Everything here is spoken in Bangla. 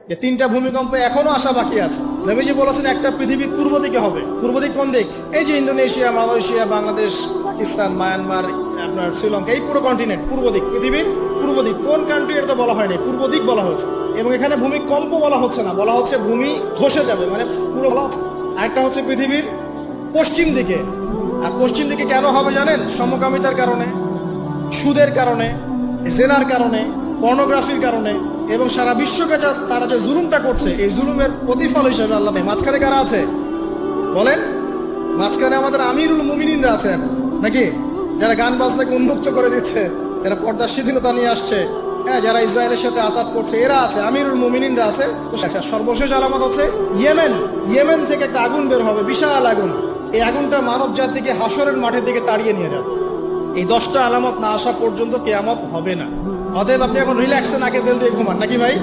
যে 3টা ভূমিকম্প এখনো আসা বাকি আছে। নবীজি বলেছেন একটা পৃথিবীর পূর্ব দিকে হবে। পূর্ব দিক কোন দিক? এই যে Indonesia, Malaysia, Bangladesh, Pakistan, Myanmar, আপনার শ্রীলঙ্কা, এই পুরো কন্টিনেন্ট পূর্ব দিক, পৃথিবীর পূর্ব দিক। কোন কান্ট্রি এটা তো বলা হয়নি, পূর্ব দিক বলা হয়েছে। এবং এখানে ভূমিকম্প বলা হচ্ছে না, বলা হচ্ছে ভূমি ধসে যাবে, মানে পুরো বলা হচ্ছে। আরেকটা হচ্ছে পৃথিবীর পশ্চিম দিকে। আর পশ্চিম দিকে কেন হবে জানেন? সমকামিতার কারণে, সুদের কারণে, জেনার কারণে, পর্নোগ্রাফির কারণে, এবং সারা বিশ্বকে তারা যে জুলুমটা করছে, এই জুলুমের প্রতিফল হিসেবে আল্লাহ। মাঝখানে কারা আছে বলেন? মাঝখানে আমাদের আমিরুল মুমিনিনরা আছে এখন, নাকি? যারা গান বাজনাকে উন্মুক্ত করে দিচ্ছে, যারা পর্দার শিথিলতা নিয়ে আসছে, হ্যাঁ, যারা ইসরায়েলের সাথে আতাত করছে, এরা আছে, আমিরুল মুমিনিনরা আছে। আচ্ছা, সর্বশেষ আলামত হচ্ছে ইয়েমেন। ইয়েমেন থেকে একটা আগুন বের হবে, বিশাল আগুন। এই আগুনটা মানব জাতিকে হাসরের মাঠের দিকে তাড়িয়ে নিয়ে যাবে। এই 10টা আলামত না আসা পর্যন্ত কিয়ামত হবে না। অতএব আপনি এখন রিল্যাক্সে নাকে তেল দিয়ে ঘুমান, নাকি ভাই?